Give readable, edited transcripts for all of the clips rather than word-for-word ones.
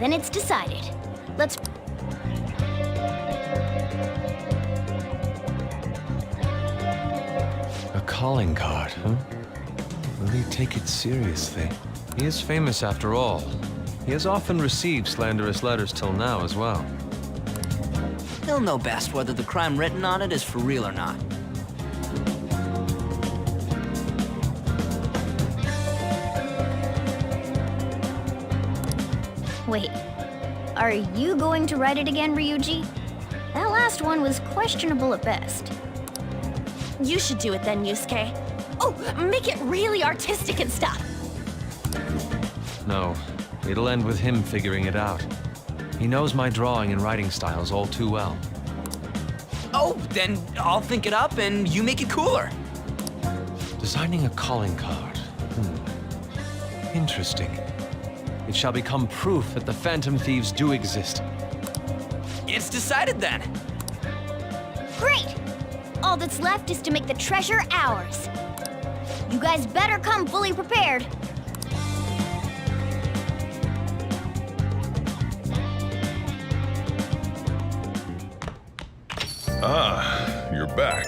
then it's decided. Let's... A calling card, huh? Will he take it seriously? He is famous after all. He has often received slanderous letters till now as well. He'll know best whether the crime written on it is for real or not. Wait, are you going to write it again, Ryuji? That last one was questionable at best. You should do it then, Yusuke. Oh, make it really artistic and stuff. No, it'll end with him figuring it out. He knows my drawing and writing styles all too well. Oh, then I'll think it up and you make it cooler. Designing a calling card. Interesting. It shall become proof that the Phantom Thieves do exist. It's decided then. Great! All that's left is to make the treasure ours. You guys better come fully prepared. Ah, you're back.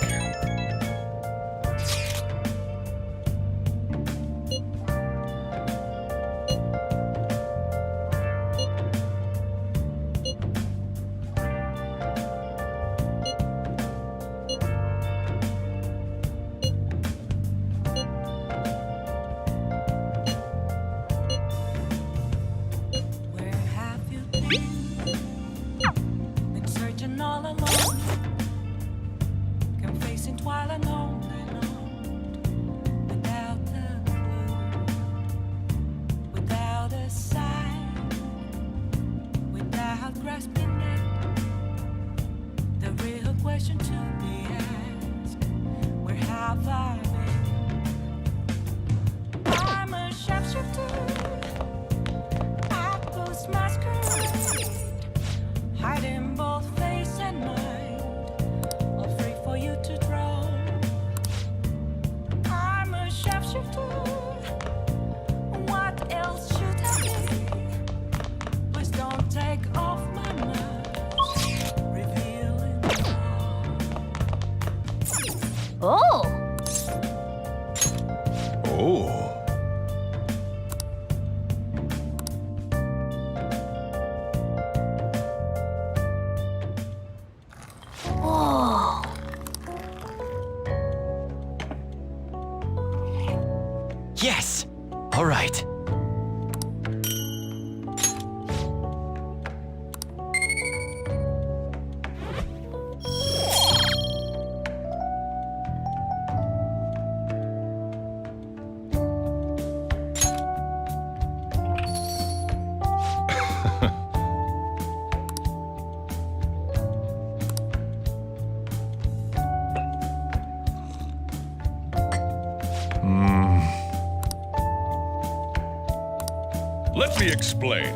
Oh! Oh. Whoa! Yes! All right. Let me explain.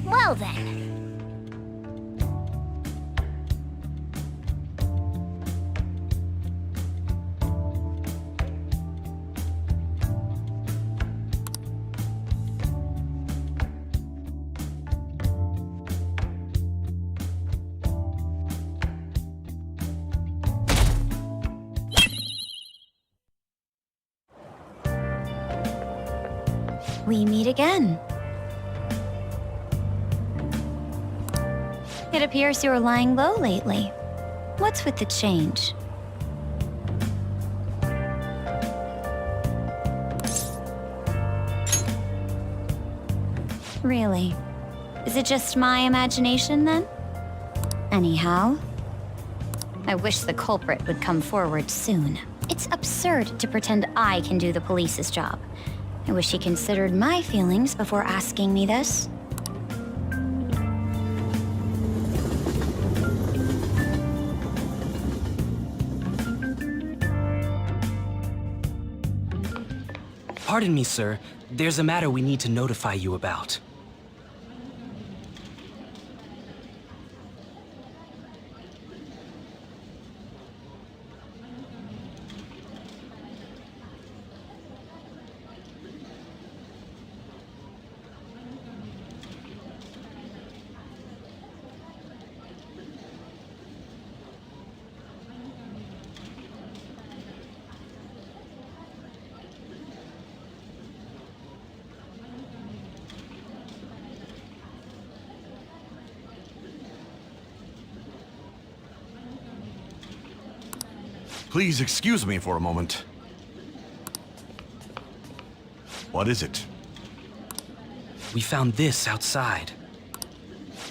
Well then. We meet again. It appears you're lying low lately. What's with the change? Really? Is it just my imagination then? Anyhow, I wish the culprit would come forward soon. It's absurd to pretend I can do the police's job. I wish he considered my feelings before asking me this. Pardon me, sir. There's a matter we need to notify you about. Please excuse me for a moment. What is it? We found this outside.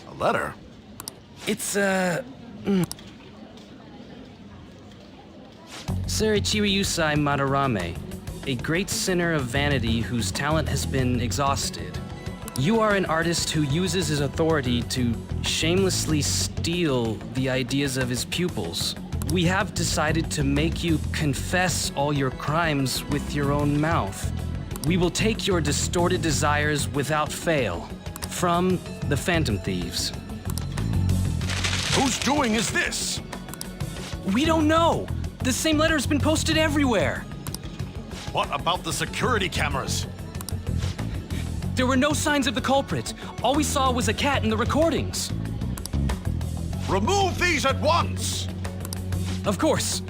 A letter? It's, Sir Ichiryusai Madarame, a great sinner of vanity whose talent has been exhausted. You are an artist who uses his authority to shamelessly steal the ideas of his pupils. We have decided to make you confess all your crimes with your own mouth. We will take your distorted desires without fail from the Phantom Thieves. Whose doing is this? We don't know. The same letter's been posted everywhere. What about the security cameras? There were no signs of the culprit. All we saw was a cat in the recordings. Remove these at once! Of course.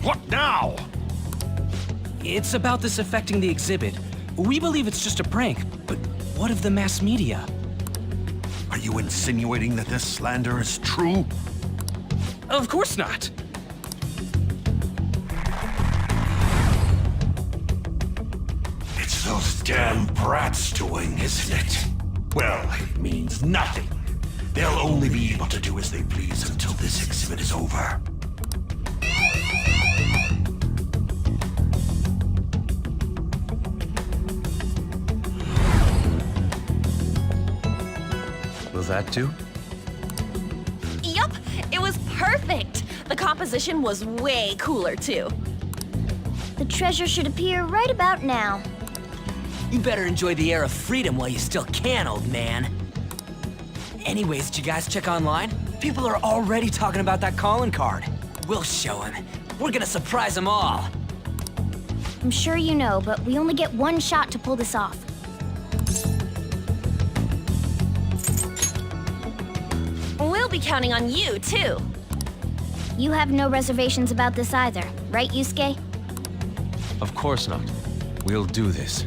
What now? It's about this affecting the exhibit. We believe it's just a prank, but what of the mass media? Are you insinuating that this slander is true? Of course not. It's those damn brats doing, isn't it? Well, it means nothing. They'll only be able to do as they please until this exhibit is over. Will that do? Yup, it was perfect. The composition was way cooler, too. The treasure should appear right about now. You better enjoy the air of freedom while you still can, old man. Anyways, did you guys check online? People are already talking about that calling card. We'll show him. We're gonna surprise them all. I'm sure you know, but we only get one shot to pull this off. We'll be counting on you, too. You have no reservations about this either, right, Yusuke? Of course not. We'll do this.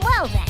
Well then.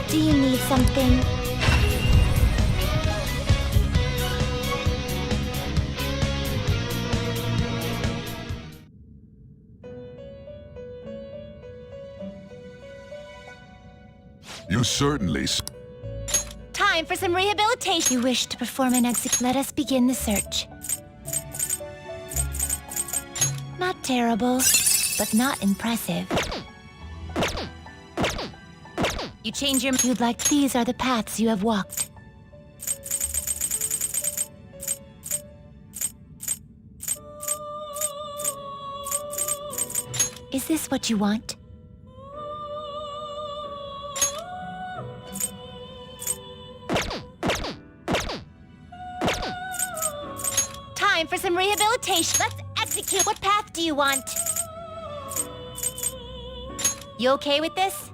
Do you need something? You certainly Time for some rehabilitation. You wish to perform an exit. Let us begin the search. Not terrible, but not impressive. You change your... You'd like... These are the paths you have walked. Is this what you want? Time for some rehabilitation. Let's execute. What path do you want? You okay with this?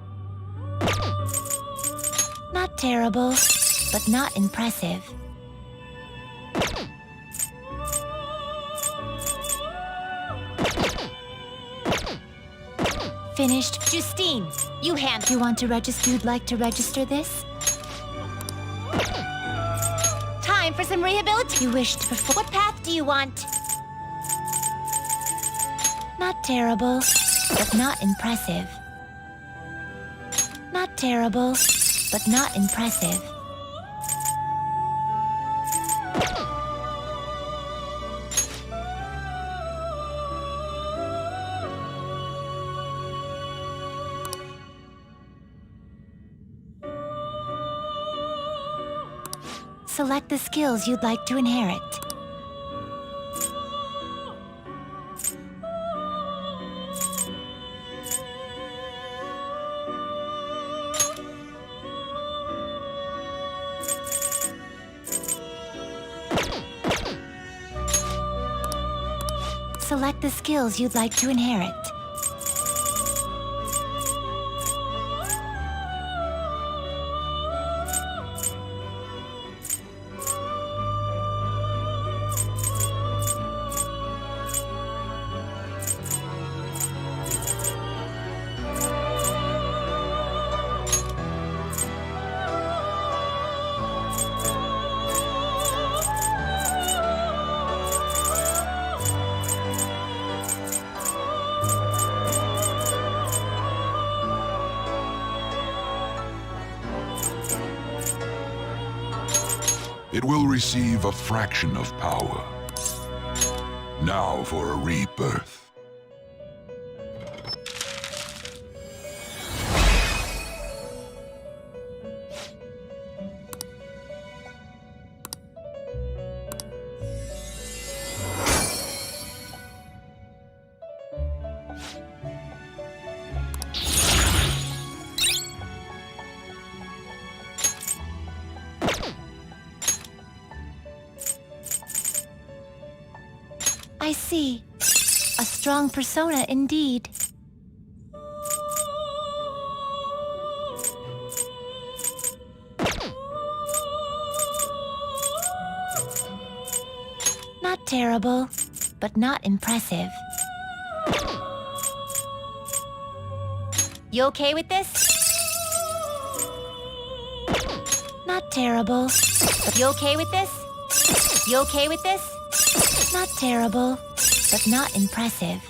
Not terrible, but not impressive. Finished. Justine, you want to register? You'd like to register this? Time for some rehabilitation. You wish to perform. What path do you want? Not terrible, but not impressive. Not terrible, but not impressive. Select the skills you'd like to inherit. Select the skills you'd like to inherit. It will receive a fraction of power. Now for a rebirth. I see. A strong persona indeed. Not terrible, but not impressive. You okay with this? Not terrible, but you okay with this? You okay with this? Not terrible, but not impressive.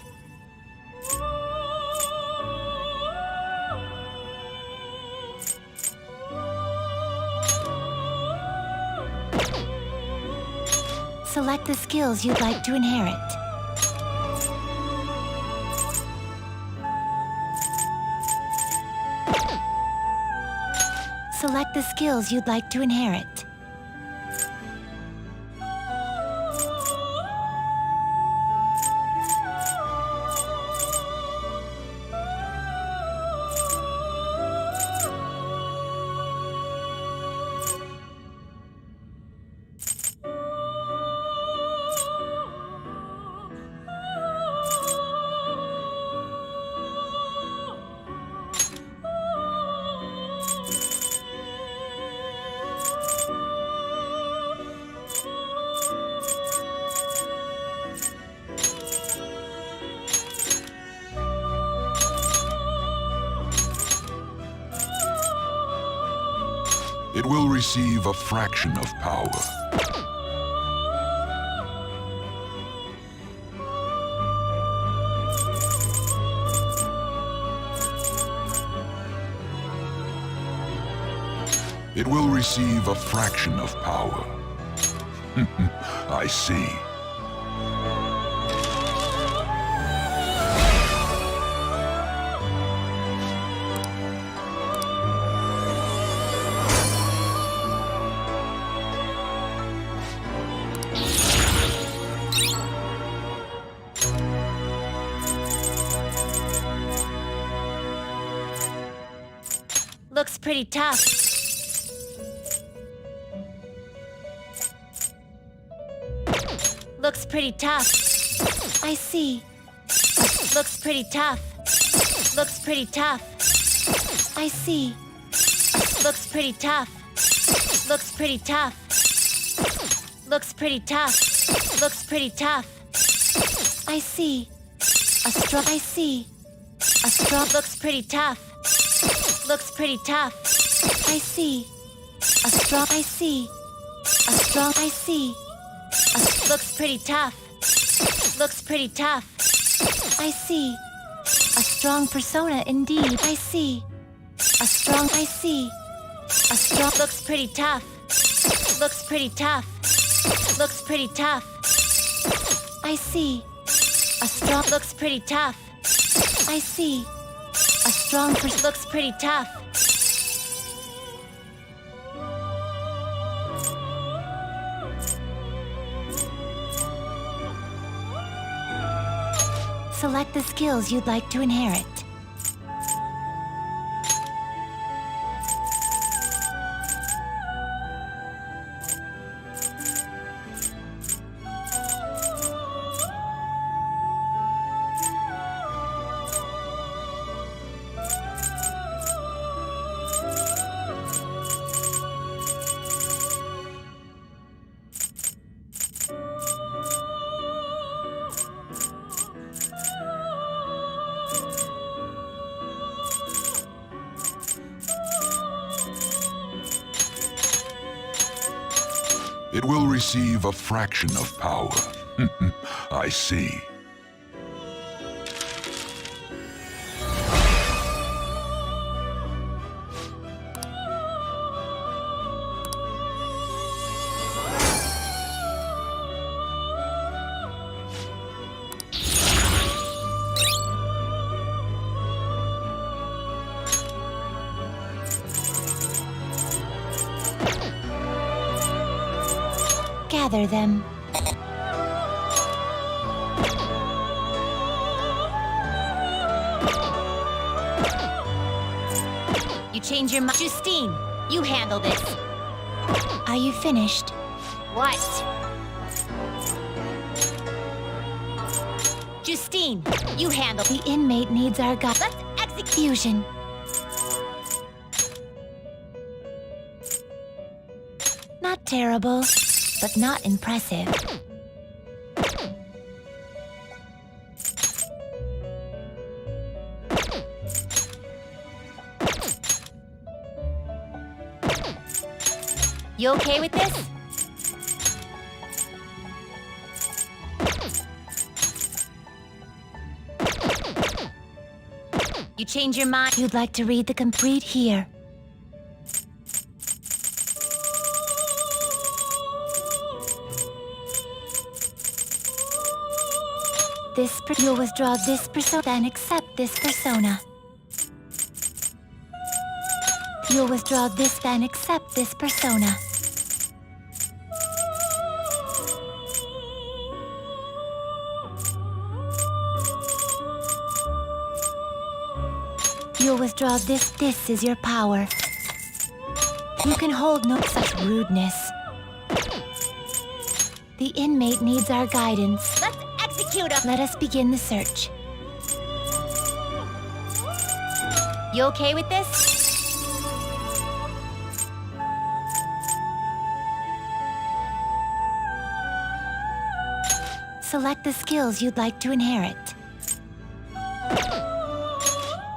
Select the skills you'd like to inherit. Select the skills you'd like to inherit. It will receive a fraction of power. It will receive a fraction of power. I see. Looks pretty tough. Looks pretty tough. I see. Looks pretty tough. Looks pretty tough. I see. Looks pretty tough. Looks pretty tough. Looks pretty tough. Looks pretty tough. I see. A strong. I see. A strong. Looks pretty tough. Looks pretty tough. I see. A strong. I see. A strong. I see. Looks pretty tough. Looks pretty tough. I see. A strong persona indeed. I see. A strong. I see. A strong. Looks pretty tough. Looks pretty tough. Looks pretty tough. I see. A strong. Looks pretty tough. I see. A strong looks pretty tough. Select the skills you'd like to inherit. It will receive a fraction of power. I see. Gather them. You change your mind. Justine, you handle this. Are you finished? What? Justine, you handle. The inmate needs our guide. Let's execution. Not terrible, but not impressive. You okay with this? You change your mind? You'd like to read the complete here. You'll withdraw this persona and accept this persona. You'll withdraw this and accept this persona. You'll withdraw this. This is your power. You can hold no such rudeness. The inmate needs our guidance. Let's execute him. Let us begin the search. You okay with this? Select the skills you'd like to inherit.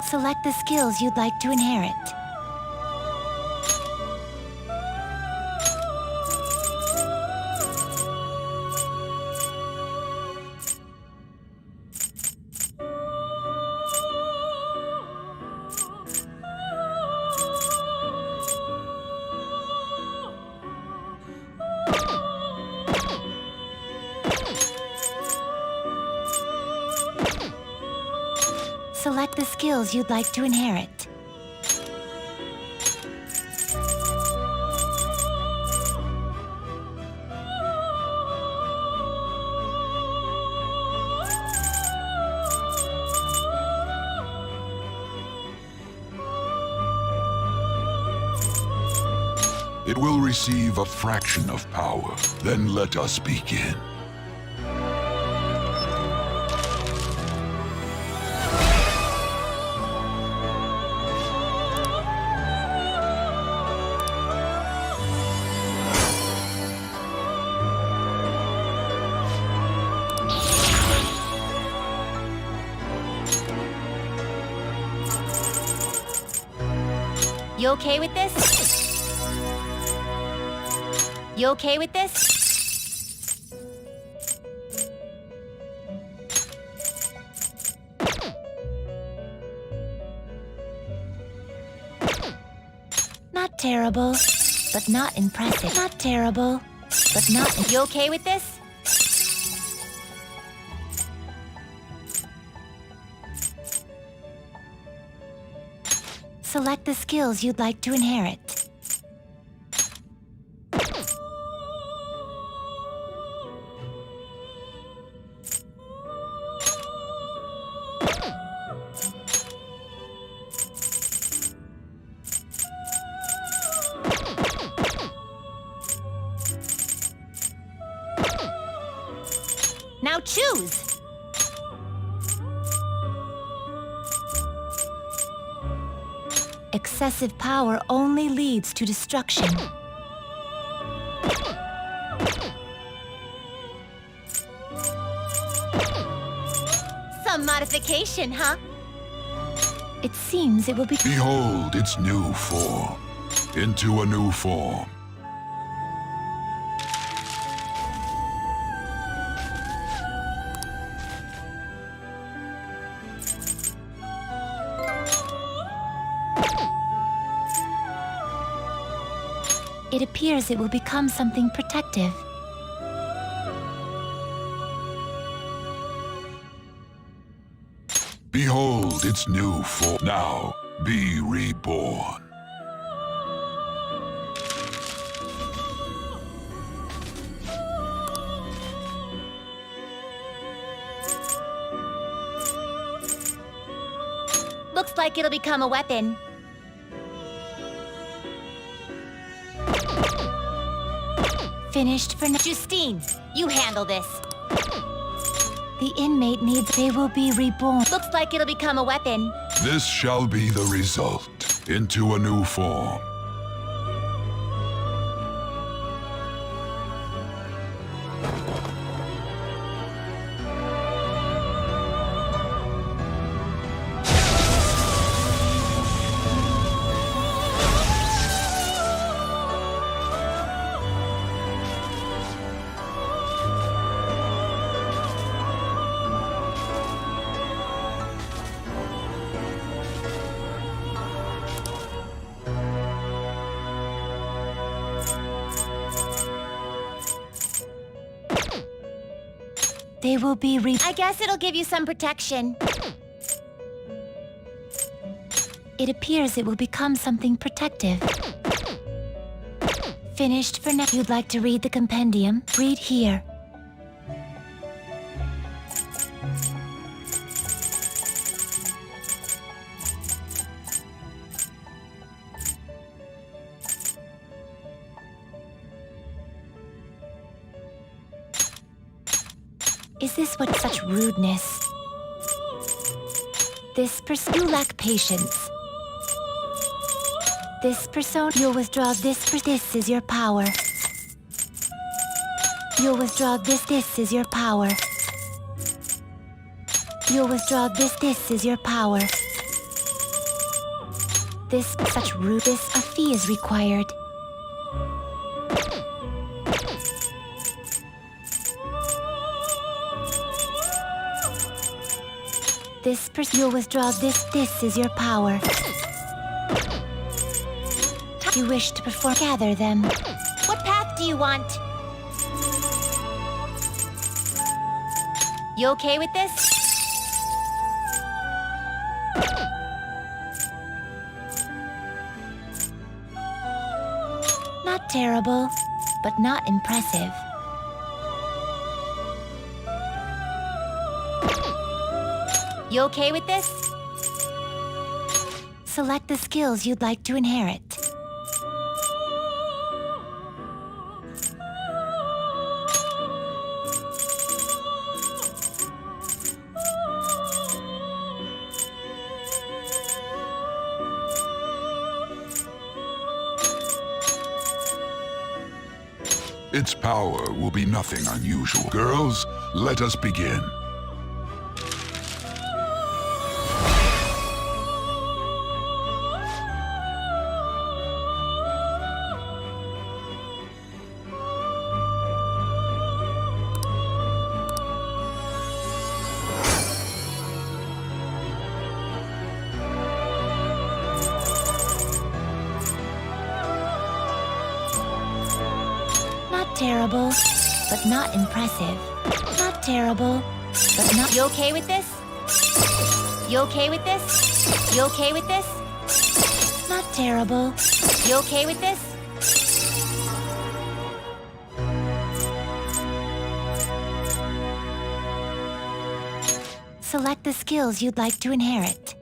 Select the skills you'd like to inherit. Select the skills you'd like to inherit. It will receive a fraction of power. Then let us begin. You okay with this? You okay with this? Not terrible, but not impressive. Not terrible, but not... You okay with this? Select the skills you'd like to inherit. Now choose! Excessive power only leads to destruction. Some modification, huh? It seems it will be... Behold its new form. Into a new form. It appears it will become something protective. Behold its new form. Now, be reborn. Looks like it'll become a weapon. Finished for now. Justine, you handle this. The inmate needs... They will be reborn. Looks like it'll become a weapon. This shall be the result. Into a new form. They will be I guess it'll give you some protection. It appears it will become something protective. Finished for now. You'd like to read the compendium? Read here. Is this what such rudeness? This person, you lack patience. This person, you'll withdraw this. This is your power. You'll withdraw this. This is your power. You'll withdraw this. This is your power. This, such rude. This, a fee is required. This person, you'll withdraw this. This is your power. You wish to perform. Gather them. What path do you want? You okay with this? Not terrible, but not impressive. You okay with this? Select the skills you'd like to inherit. Its power will be nothing unusual. Girls, let us begin. terrible, but not impressive. Not terrible, but not... You okay with this? You okay with this? You okay with this? Not terrible. You okay with this? Select the skills you'd like to inherit.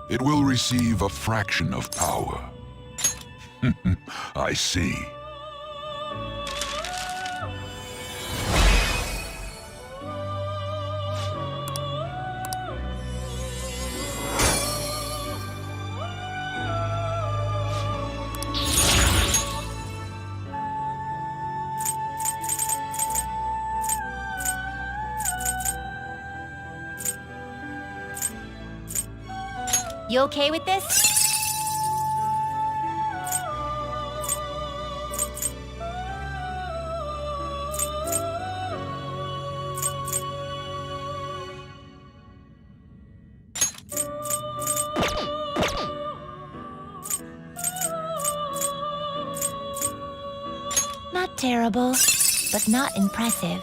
It will receive a fraction of power. I see. You okay with this? Not terrible, but not impressive.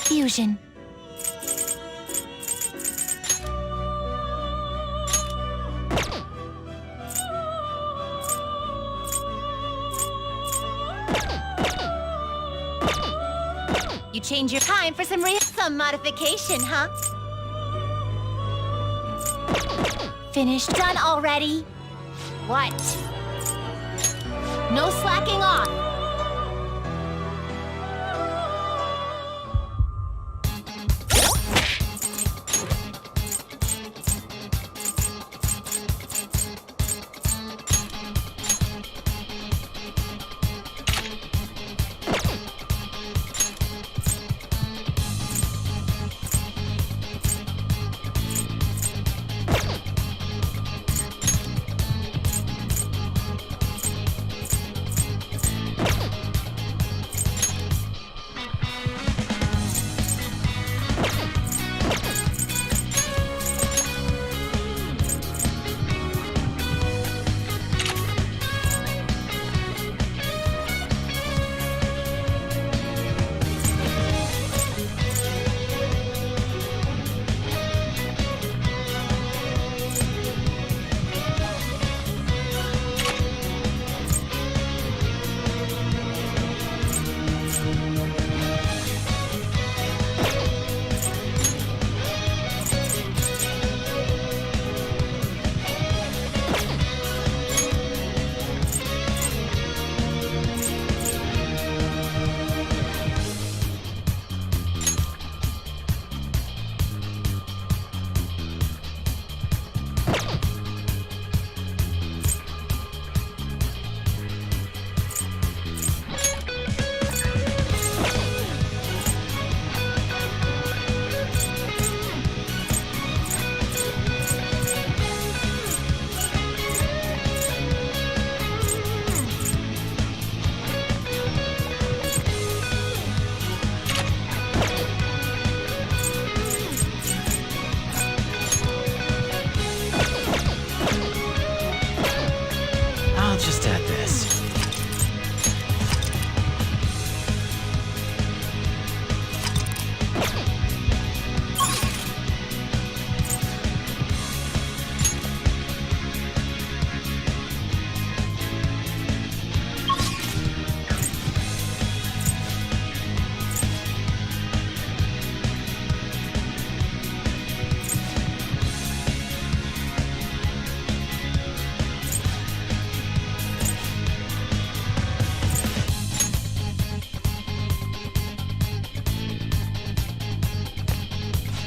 Fusion. You change your time for some modification, huh? Finished. Done already? What? No slacking off.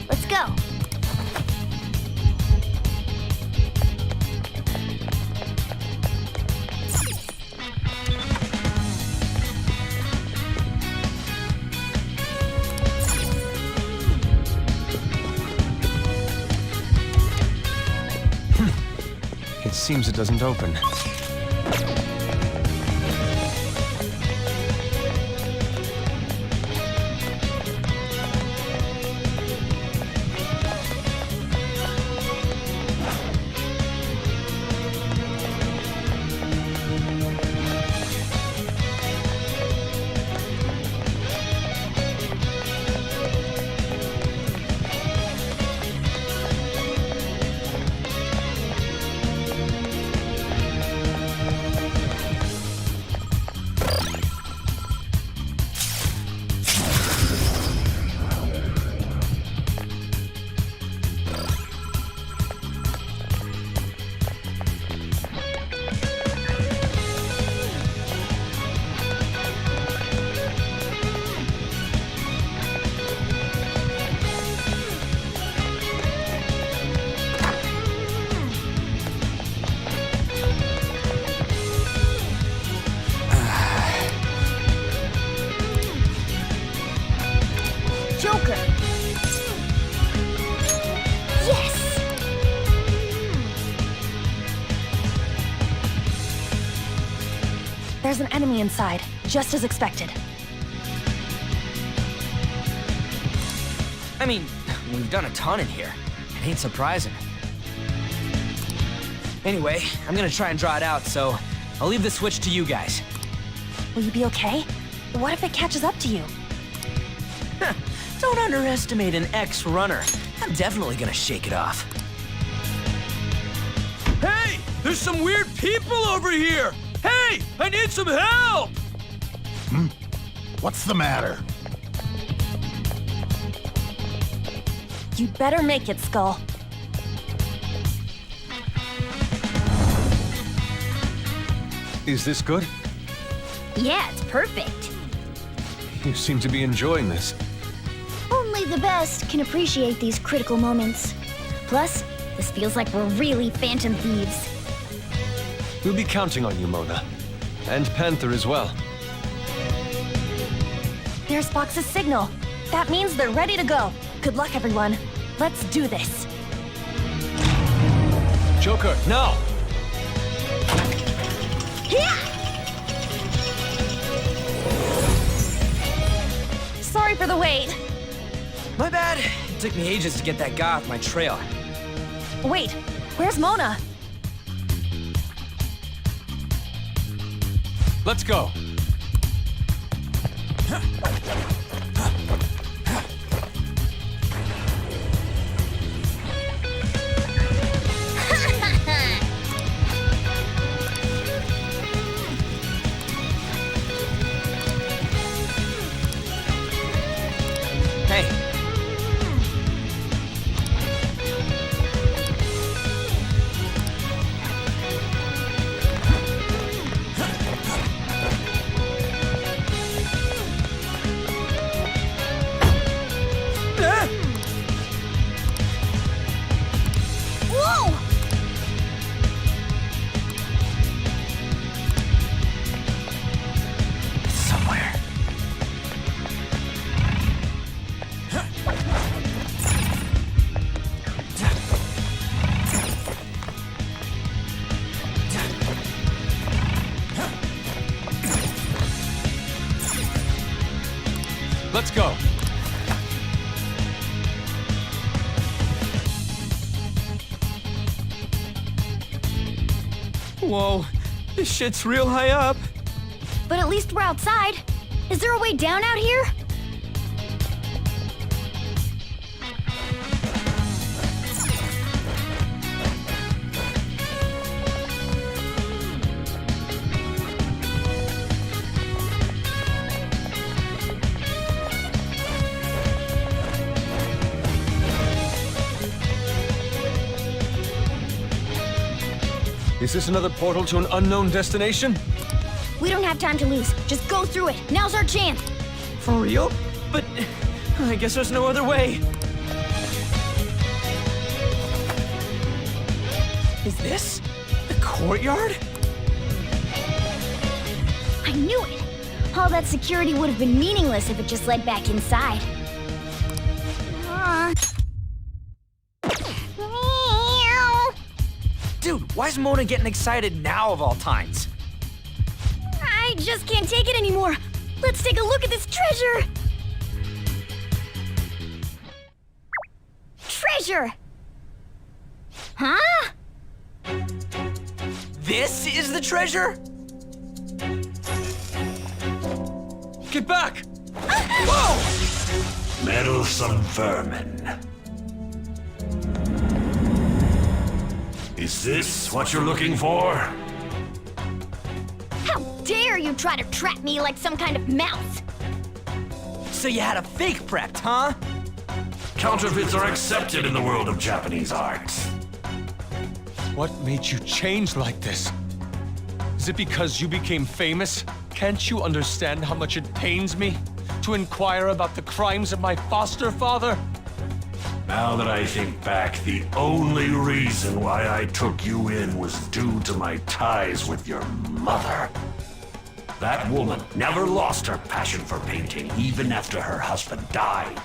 Let's go. It seems it doesn't open. Joker. Yes! There's an enemy inside, just as expected. I mean, we've done a ton in here. It ain't surprising. Anyway, I'm gonna try and draw it out, so I'll leave the switch to you guys. Will you be okay? What if it catches up to you? Don't underestimate an ex-runner. I'm definitely gonna shake it off. Hey! There's some weird people over here! Hey! I need some help! What's the matter? You better make it, Skull. Is this good? Yeah, it's perfect. You seem to be enjoying this. Only the best can appreciate these critical moments. Plus, this feels like we're really Phantom Thieves. We'll be counting on you, Mona. And Panther as well. There's Fox's signal. That means they're ready to go. Good luck, everyone. Let's do this. Joker, now! Sorry for the wait. My bad. It took me ages to get that guy off my trail. Wait, where's Mona? Let's go! Hey. Whoa! Somewhere. Let's go! Whoa, this shit's real high up. But at least we're outside. Is there a way down out here? Is this another portal to an unknown destination? We don't have time to lose. Just go through it. Now's our chance. For real? But I guess there's no other way. this? The courtyard? I knew it! All that security would have been meaningless if it just led back inside. Dude, why is Mona getting excited now of all times? I just can't take it anymore. Let's take a look at this treasure! Treasure! Huh? This is the treasure? Get back! Whoa! Meddlesome vermin. Is this what you're looking for? How dare you try to trap me like some kind of mouse? So you had a fake prepped, huh? Counterfeits are accepted in the world of Japanese art. What made you change like this? Is it because you became famous? Can't you understand how much it pains me to inquire about the crimes of my foster father? Now that I think back, the only reason why I took you in was due to my ties with your mother. That woman never lost her passion for painting, even after her husband died.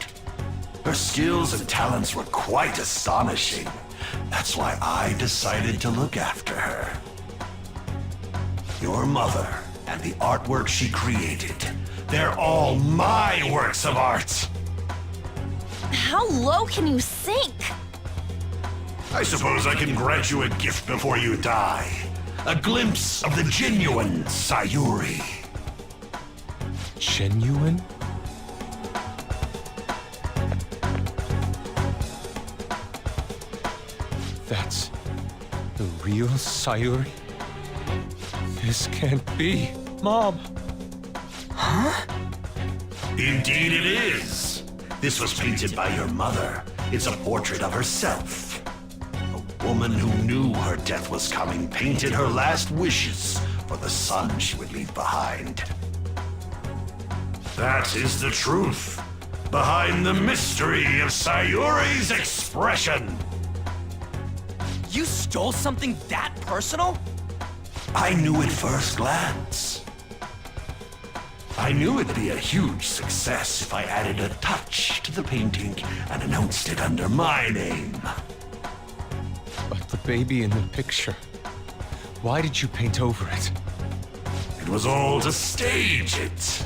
Her skills and talents were quite astonishing. That's why I decided to look after her. Your mother and the artwork she created, they're all my works of art. How low can you sink? I suppose I can grant you a gift before you die. A glimpse of the genuine Sayuri. Genuine? That's the real Sayuri? This can't be. Mom! Indeed it is. This was painted by your mother. It's a portrait of herself. A woman who knew her death was coming painted her last wishes for the son she would leave behind. That is the truth behind the mystery of Sayuri's expression. You stole something that personal? I knew at first glance. I knew it'd be a huge success if I added a touch to the painting and announced it under my name. But the baby in the picture, why did you paint over it? It was all to stage it.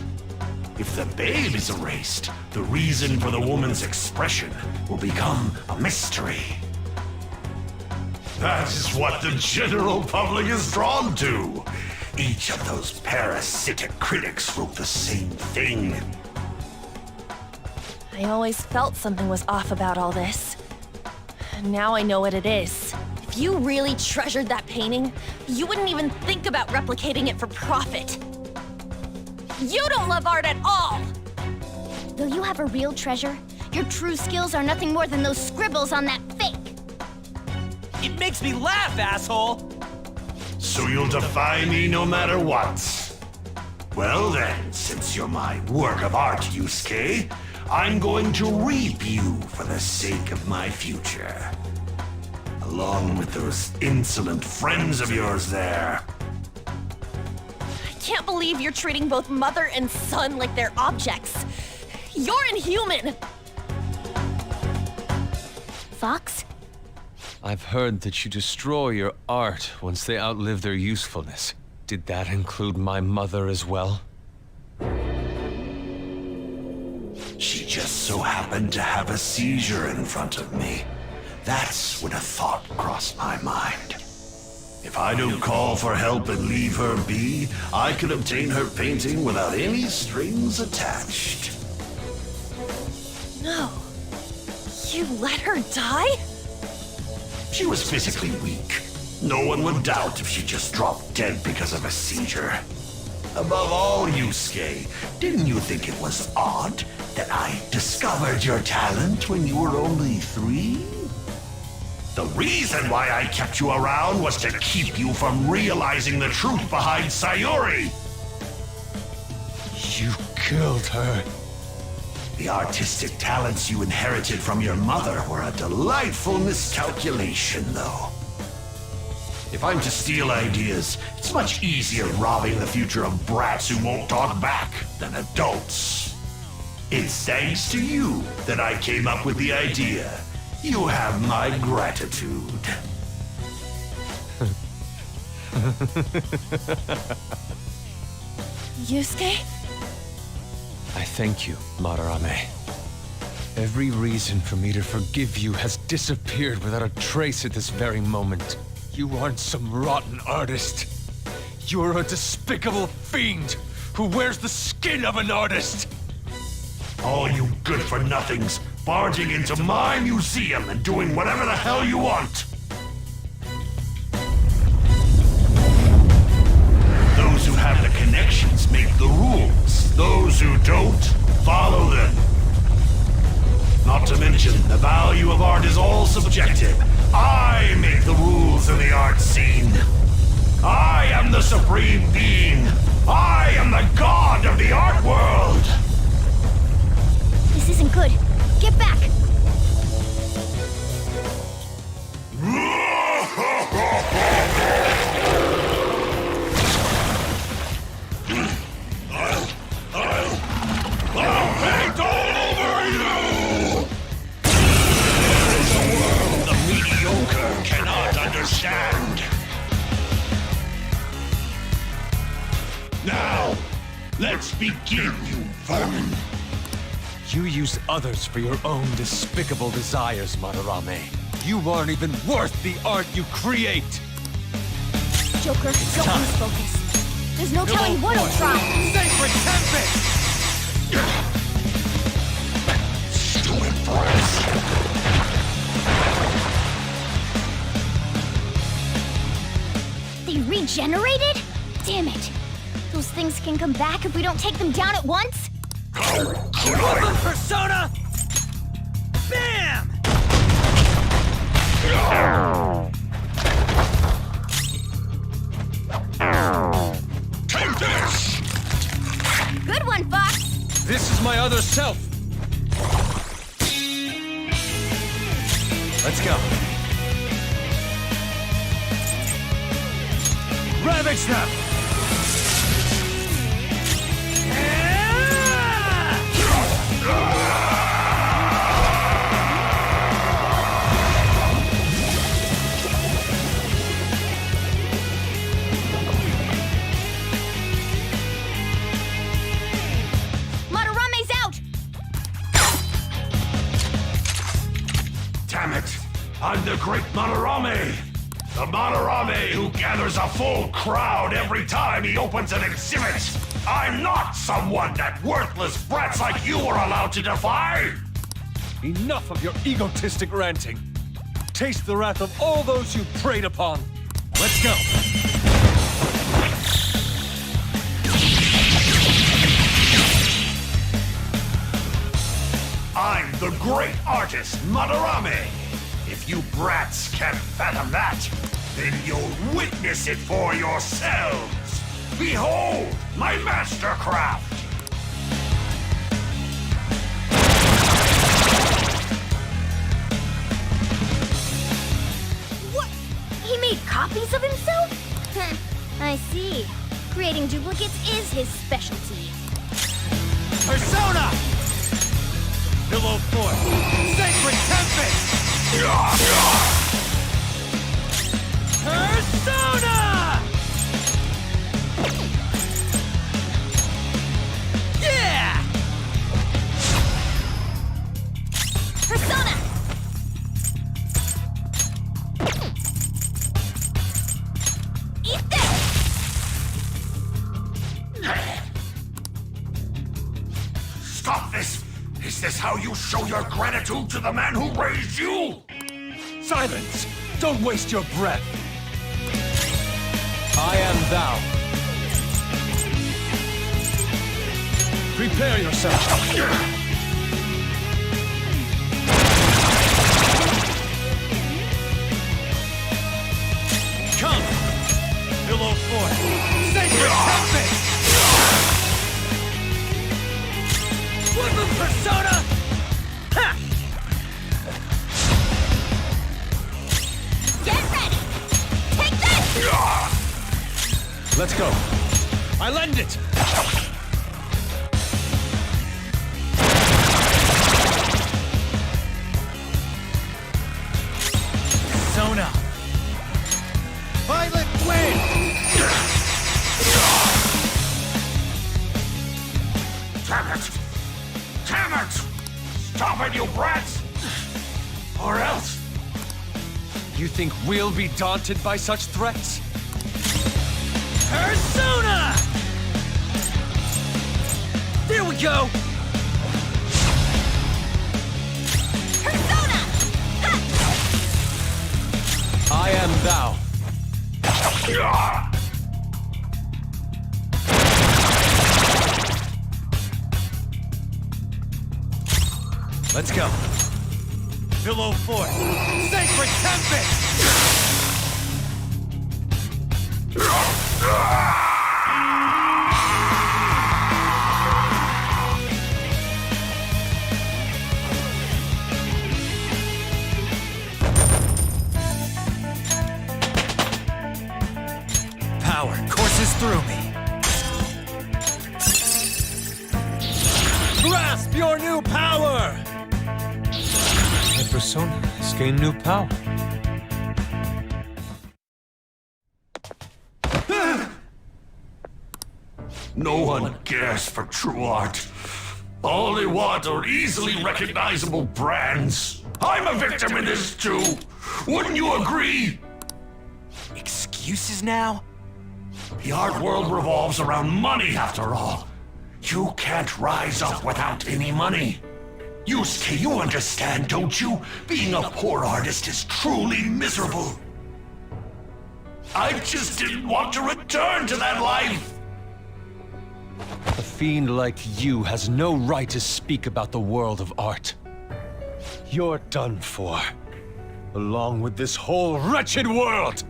If the babe is erased, the reason for the woman's expression will become a mystery. That is what the general public is drawn to. Each of those parasitic critics wrote the same thing. I always felt something was off about all this. Now I know what it is. If you really treasured that painting, you wouldn't even think about replicating it for profit. You don't love art at all! Though you have a real treasure, your true skills are nothing more than those scribbles on that fake. It makes me laugh, asshole! So you'll defy me no matter what. Well then, since you're my work of art, Yusuke, I'm going to reap you for the sake of my future. Along with those insolent friends of yours there. I can't believe you're treating both mother and son like they're objects. You're inhuman! Fox? I've heard that you destroy your art once they outlive their usefulness. Did that include my mother as well? She just so happened to have a seizure in front of me. That's when a thought crossed my mind. If I don't call for help and leave her be, I could obtain her painting without any strings attached. No. You let her die? She was physically weak. No one would doubt if she just dropped dead because of a seizure. Above all, Yusuke, didn't you think it was odd that I discovered your talent when you were only 3? The reason why I kept you around was to keep you from realizing the truth behind Sayuri. You killed her. The artistic talents you inherited from your mother were a delightful miscalculation, though. If I'm to steal ideas, it's much easier robbing the future of brats who won't talk back than adults. It's thanks to you that I came up with the idea. You have my gratitude. Yusuke? I thank you, Madarame. Every reason for me to forgive you has disappeared without a trace at this very moment. You aren't some rotten artist. You're a despicable fiend who wears the skin of an artist. All you good-for-nothings barging into my museum and doing whatever the hell you want. Those who have the connections make the rules. Those who don't, follow them. Not to mention, the value of art is all subjective. I make the rules in the art scene. I am the supreme being. I am the god of the art world. This isn't good. Get back! I'll paint all over you! The world the mediocre cannot understand. Now, let's begin, you vermin. You use others for your own despicable desires, Madarame. You aren't even worth the art you create! Joker, don't lose focus. There's no telling what he'll try. Sacred Tempest! Stupid brats! They regenerated? Damn it. Those things can come back if we don't take them down at once? Weapon persona! Bam! Take this! Good one, Fox! This is my other self! Let's go. Ravage them! Madarame's out! Damn it! I'm the great Madarame! The Madarame who gathers a full crowd every time he opens an exhibit! I'm not someone that worthless brats like you are allowed to defy! Enough of your egotistic ranting. Taste the wrath of all those you preyed upon. Let's go. I'm the great artist, Madarame! If you brats can't fathom that, then you'll witness it for yourselves! Behold, my mastercraft! What? He made copies of himself? I see. Creating duplicates is his specialty. Persona! Pillow Force! Sacred Tempest! Persona! Yeah! Persona! Eat this! Stop this! Is this how you show your gratitude to the man who raised you? Silence! Don't waste your breath! I am thou. Prepare yourself. Come! Pillow Force! Sacred Tempest! Weapon persona! Ha! Get ready! Take this! Let's go. I lend it! Persona. Violet win! Damn it! Damn it! Stop it, you brats! Or else... You think we'll be daunted by such threats? Persona! There we go! Persona! I am thou. Let's go. Pillow Fort! Sacred Tempest! Power courses through me. Grasp your new power! My persona has gained new power. No one cares for true art. All they want are easily recognizable brands. I'm a victim in this too. Wouldn't you agree? Excuses now? The art world revolves around money after all. You can't rise up without any money. Yusuke, you understand, don't you? Being a poor artist is truly miserable. I just didn't want to return to that life. A fiend like you has no right to speak about the world of art. You're done for. Along with this whole wretched world!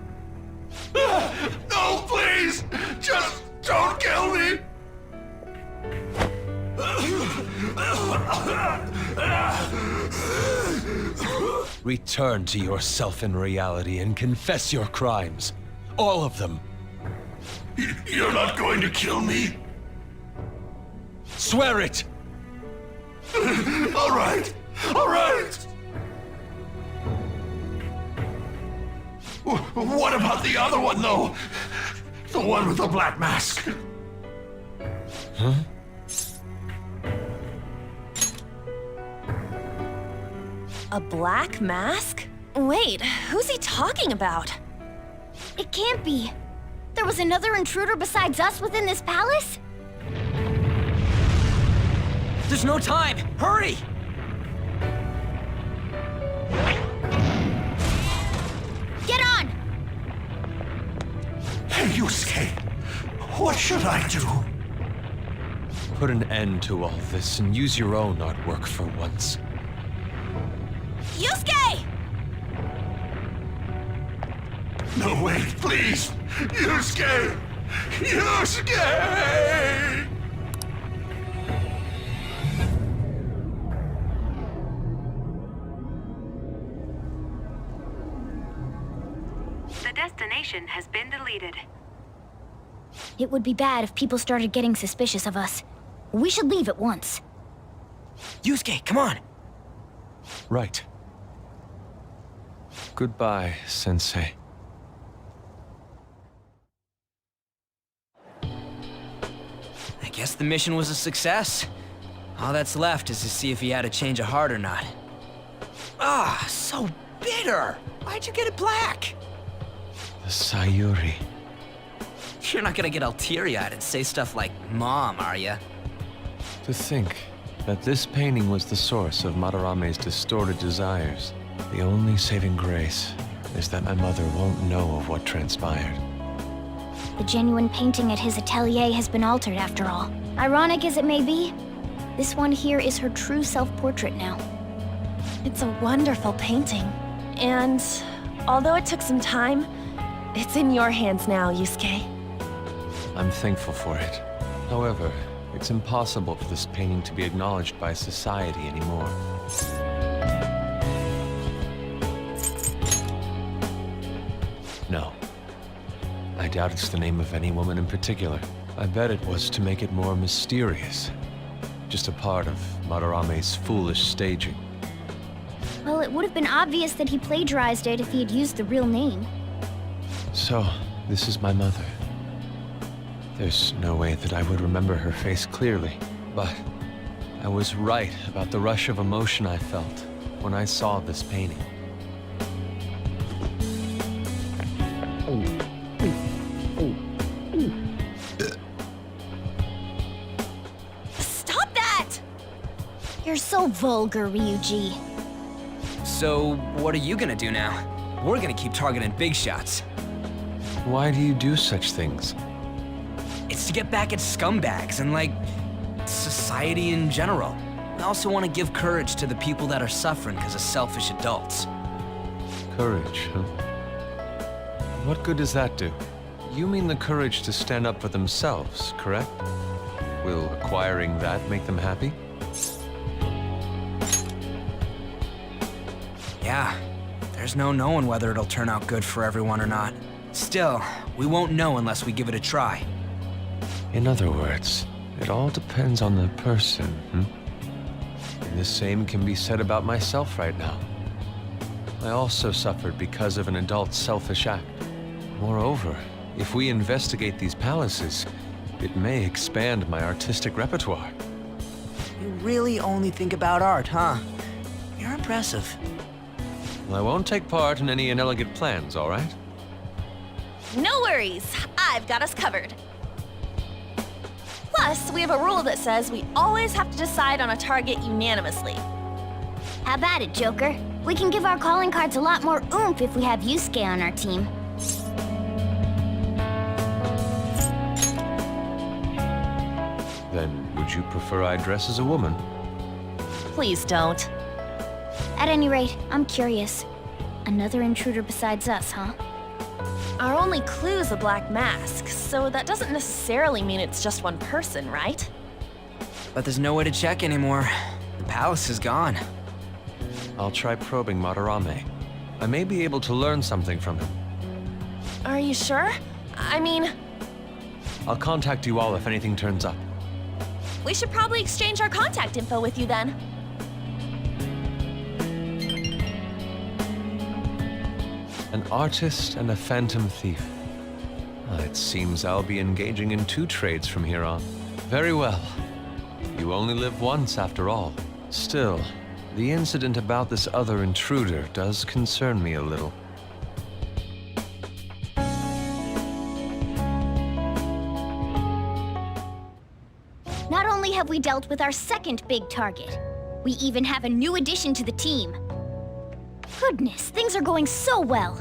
No, please! Just don't kill me! Return to yourself in reality and confess your crimes. All of them. You're not going to kill me? Swear it! All right! All right! What about the other one, though? The one with the black mask? Huh? A black mask? Wait, who's he talking about? It can't be. There was another intruder besides us within this palace? There's no time! Hurry! Get on! Hey, Yusuke, what should I do? Put an end to all this and use your own artwork for once. Yusuke! No, wait, please! Yusuke! Yusuke! The destination has been deleted. It would be bad if people started getting suspicious of us. We should leave at once. Yusuke, come on! Right. Goodbye, Sensei. I guess the mission was a success. All that's left is to see if he had a change of heart or not. Ah, so bitter! Why'd you get it black? The Sayuri. You're not gonna get all teary-eyed and say stuff like, Mom, are ya? To think that this painting was the source of Madarame's distorted desires. The only saving grace is that my mother won't know of what transpired. The genuine painting at his atelier has been altered after all. Ironic as it may be, this one here is her true self-portrait now. It's a wonderful painting. And although it took some time, it's in your hands now, Yusuke. I'm thankful for it. However, it's impossible for this painting to be acknowledged by society anymore. No. I doubt it's the name of any woman in particular. I bet it was to make it more mysterious. Just a part of Madarame's foolish staging. Well, it would have been obvious that he plagiarized it if he had used the real name. So, this is my mother. There's no way that I would remember her face clearly, but I was right about the rush of emotion I felt when I saw this painting. Stop that! You're so vulgar, Ryuji. So, what are you gonna do now? We're gonna keep targeting big shots. Why do you do such things? It's to get back at scumbags and, like, society in general. I also want to give courage to the people that are suffering because of selfish adults. Courage, huh? What good does that do? You mean the courage to stand up for themselves, correct? Will acquiring that make them happy? Yeah, there's no knowing whether it'll turn out good for everyone or not. Still, we won't know unless we give it a try. In other words, it all depends on the person, And the same can be said about myself right now. I also suffered because of an adult's selfish act. Moreover, if we investigate these palaces, it may expand my artistic repertoire. You really only think about art, huh? You're impressive. Well, I won't take part in any inelegant plans, all right? No worries, I've got us covered. Plus, we have a rule that says we always have to decide on a target unanimously. How about it, Joker? We can give our calling cards a lot more oomph if we have Yusuke on our team. Then, would you prefer I dress as a woman? Please don't. At any rate, I'm curious. Another intruder besides us, huh? Our only clue's a black mask, so that doesn't necessarily mean it's just one person, right? But there's no way to check anymore. The palace is gone. I'll try probing Madarame. I may be able to learn something from him. Are you sure? I mean, I'll contact you all if anything turns up. we should probably exchange our contact info with you then. An artist and a phantom thief. It seems I'll be engaging in 2 trades from here on. Very well. You only live once, after all. Still, the incident about this other intruder does concern me a little. Not only have we dealt with our second big target, we even have a new addition to the team. Goodness, things are going so well.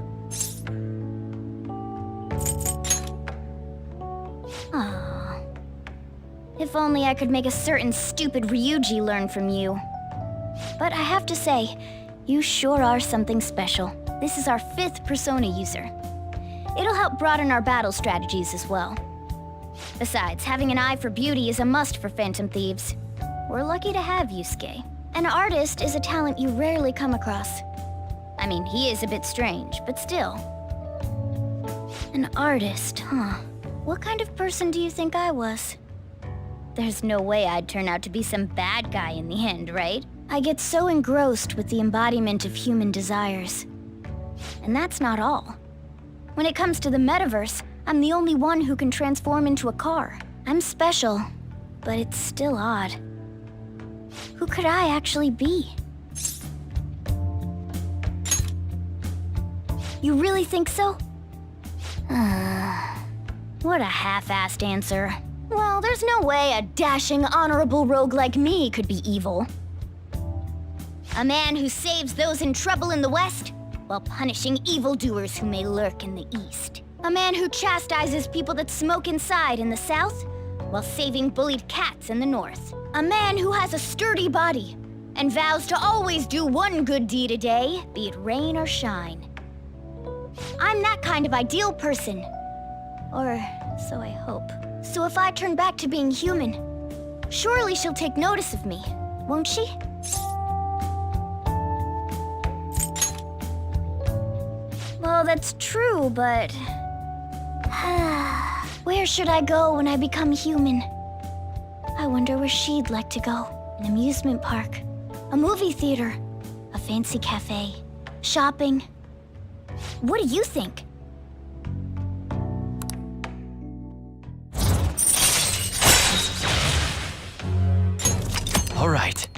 Aww. If only I could make a certain stupid Ryuji learn from you. But I have to say, you sure are something special. This is our 5th Persona user. It'll help broaden our battle strategies as well. Besides, having an eye for beauty is a must for Phantom Thieves. We're lucky to have Yusuke. An artist is a talent you rarely come across. I mean, he is a bit strange, but still. An artist, huh? What kind of person do you think I was? There's no way I'd turn out to be some bad guy in the end, right? I get so engrossed with the embodiment of human desires. And that's not all. When it comes to the metaverse, I'm the only one who can transform into a car. I'm special, but it's still odd. Who could I actually be? You really think so? What a half-assed answer. Well, there's no way a dashing, honorable rogue like me could be evil. A man who saves those in trouble in the West, while punishing evildoers who may lurk in the East. A man who chastises people that smoke inside in the South, while saving bullied cats in the North. A man who has a sturdy body, and vows to always do one good deed a day, be it rain or shine. I'm that kind of ideal person. Or so I hope. So if I turn back to being human, surely she'll take notice of me, won't she? Well, that's true, but Where should I go when I become human? I wonder where she'd like to go. An amusement park, a movie theater, a fancy cafe, shopping. What do you think? All right.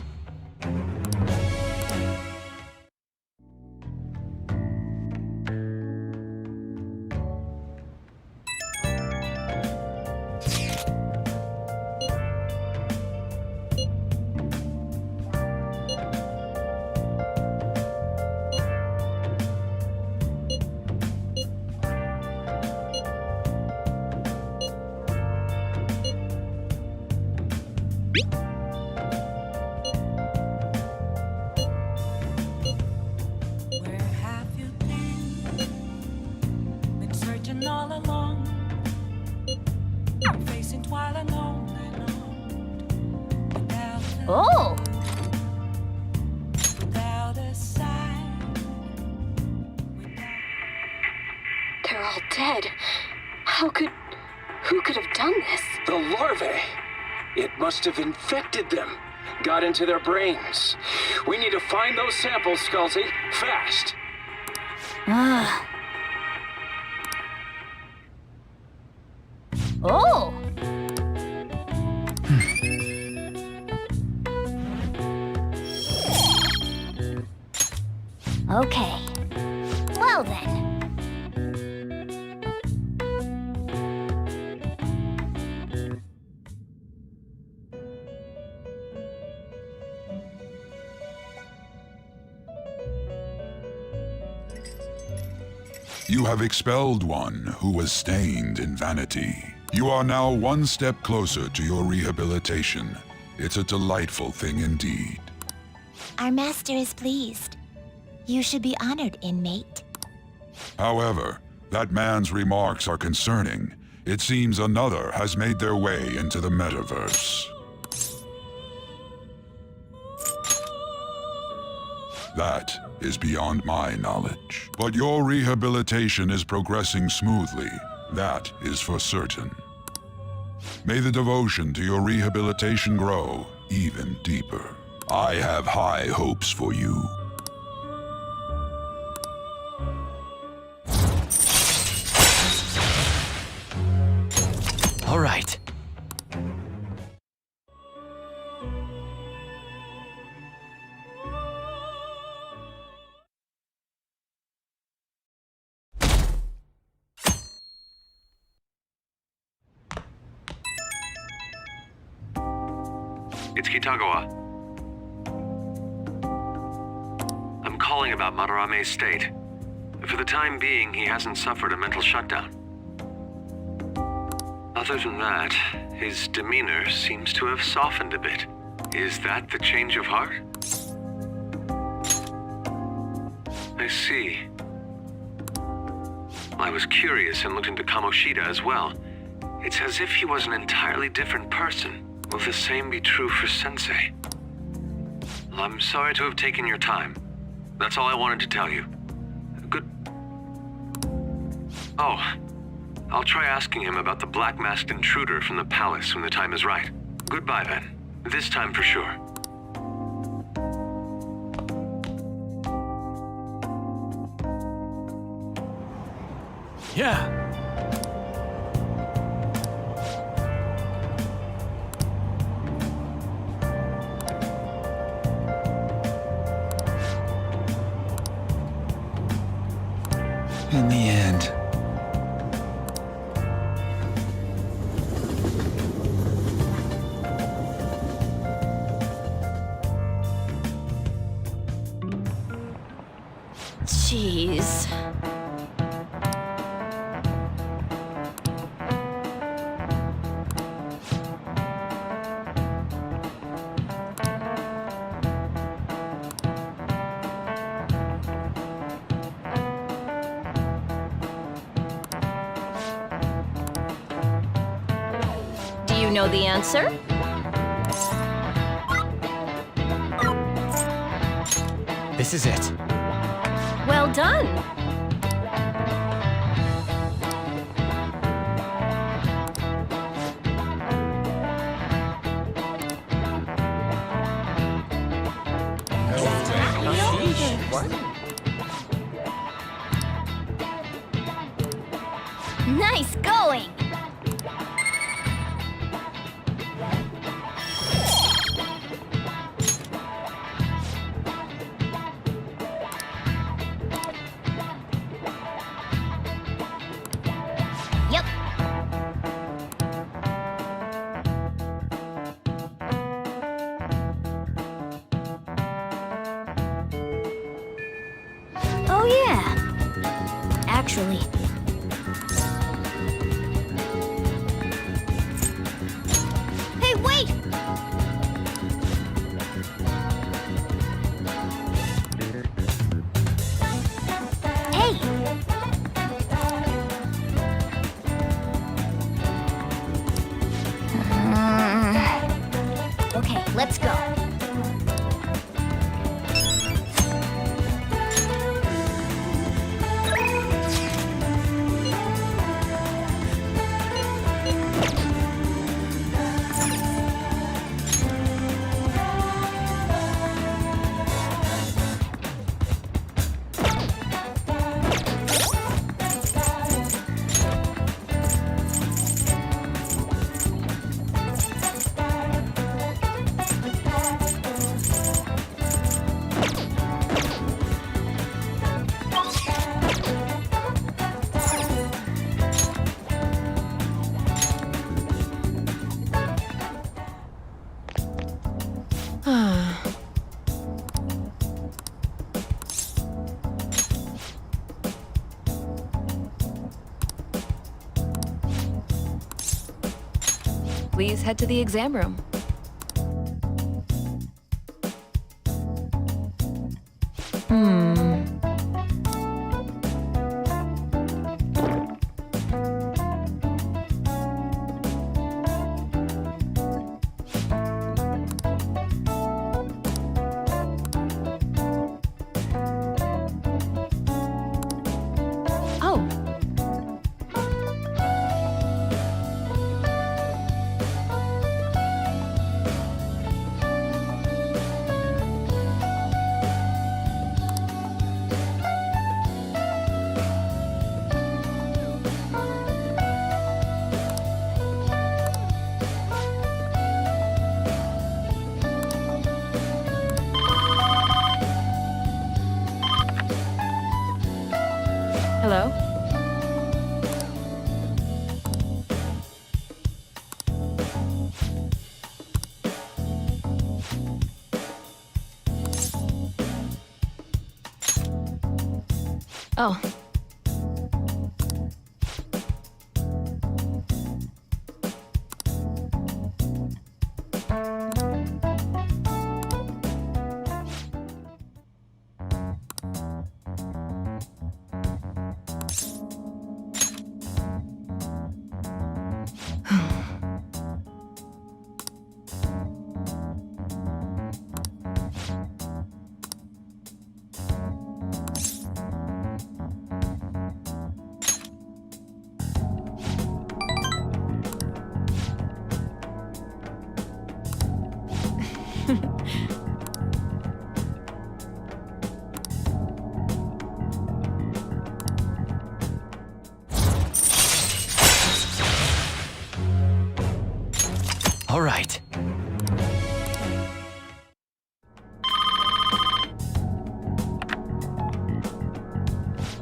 Where have you been searching all along, facing twilight on and on, Oh! without a sign. They're all dead. Who could have done this? The larvae! It must have infected them. Got into their brains. We need to find those samples, Skullsy. Fast! Oh! Okay. Well then. You have expelled one who was stained in vanity. You are now one step closer to your rehabilitation. It's a delightful thing indeed. Our master is pleased. You should be honored, inmate. However, that man's remarks are concerning. It seems another has made their way into the metaverse. That is beyond my knowledge. But your rehabilitation is progressing smoothly. That is for certain. May the devotion to your rehabilitation grow even deeper. I have high hopes for you. All right. It's Kitagawa. I'm calling about Madarame's state. For the time being, he hasn't suffered a mental shutdown. Other than that, his demeanor seems to have softened a bit. Is that the change of heart? I see. I was curious and looked into Kamoshida as well. It's as if he was an entirely different person. Will the same be true for Sensei? I'm sorry to have taken your time. That's all I wanted to tell you. Good... Oh, I'll try asking him about the black-masked intruder from the palace when the time is right. Goodbye then. This time for sure. Yeah. In the end. Jeez. Do you know the answer? This is it. Well done. Nice going! Yep. Oh yeah. Actually. Hey, wait! Hey! Okay, let's go. Please head to the exam room. Oh. Hello? Oh. All right.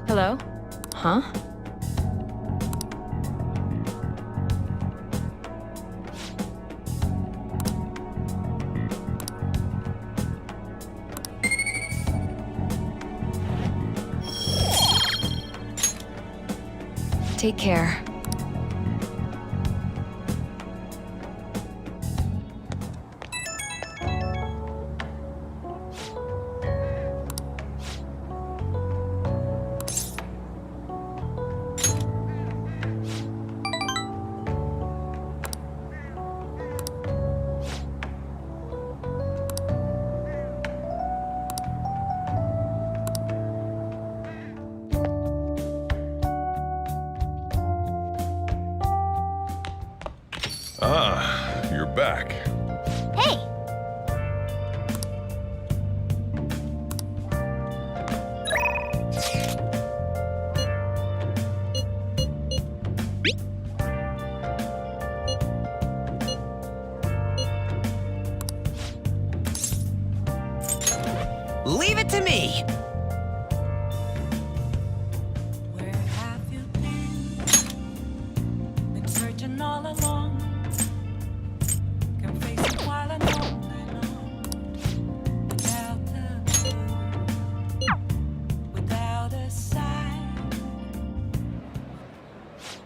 Hello? Huh? Take care. Ah, you're back. Hey!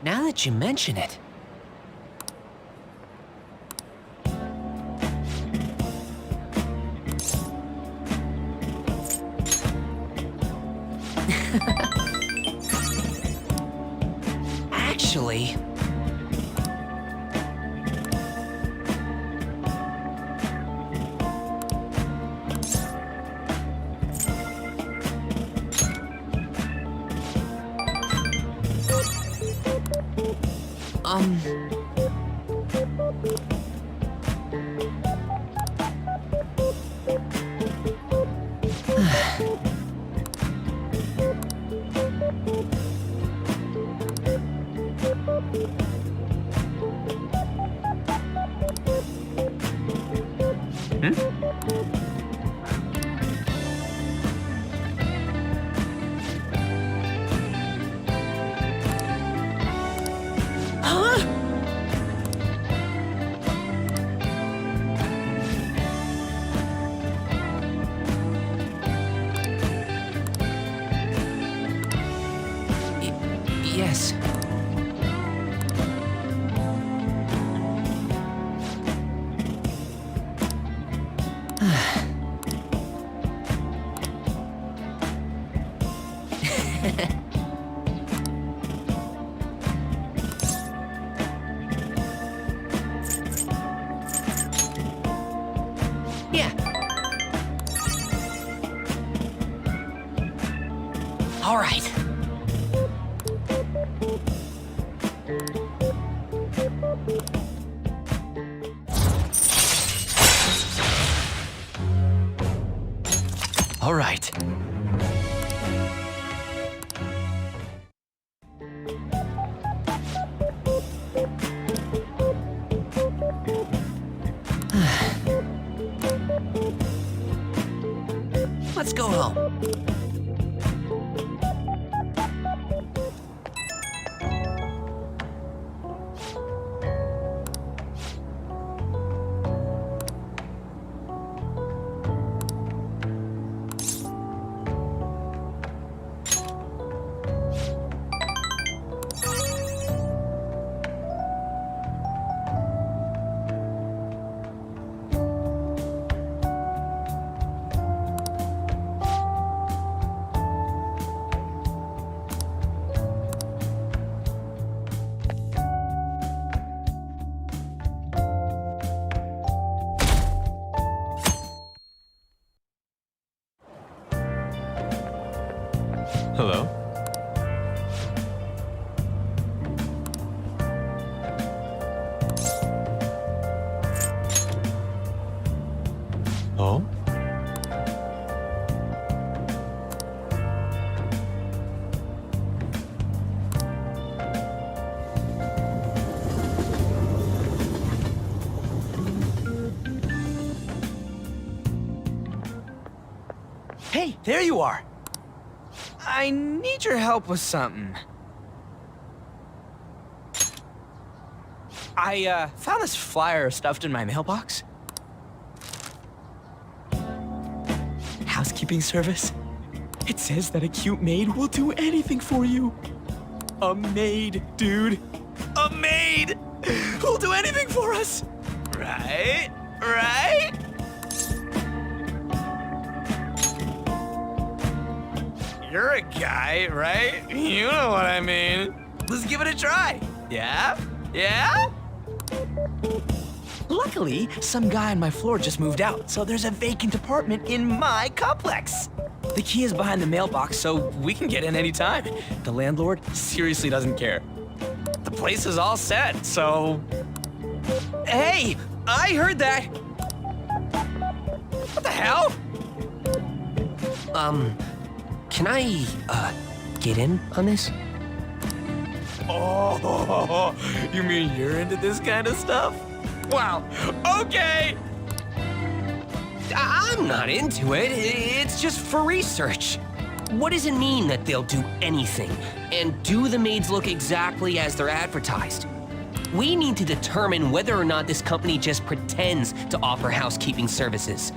Now that you mention it. Actually... Yes. Yeah. All right. All right. Let's go home. Hello? Oh? Hey, there you are. I need your help with something. I found this flyer stuffed in my mailbox. Housekeeping service. It says that a cute maid will do anything for you. A maid, dude. A maid! Who'll do anything for us. Right? Right? You're a guy, right? You know what I mean. Let's give it a try. Yeah? Yeah? Luckily, some guy on my floor just moved out, so there's a vacant apartment in my complex. The key is behind the mailbox, so we can get in anytime. The landlord seriously doesn't care. The place is all set, so... Hey, I heard that. What the hell? Can I, get in on this? Oh, you mean you're into this kind of stuff? Wow, okay! I'm not into it. It's just for research. What does it mean that they'll do anything? And do the maids look exactly as they're advertised? We need to determine whether or not this company just pretends to offer housekeeping services.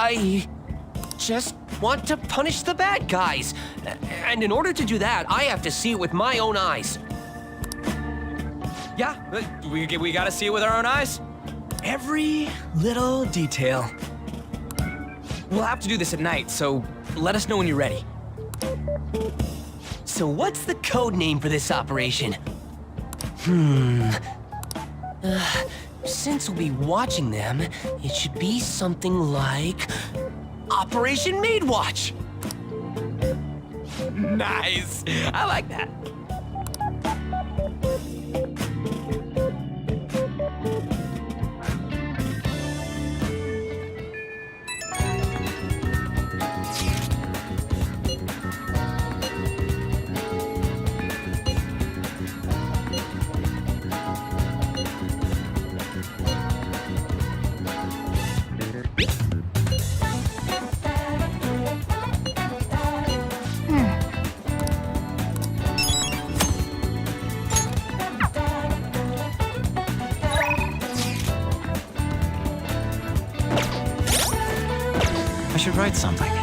I just want to punish the bad guys. And in order to do that, I have to see it with my own eyes. Yeah, we gotta see it with our own eyes. Every little detail. We'll have to do this at night, so let us know when you're ready. So what's the code name for this operation? Since we'll be watching them, it should be something like Operation Maid Watch. Nice. I like that. I should write something.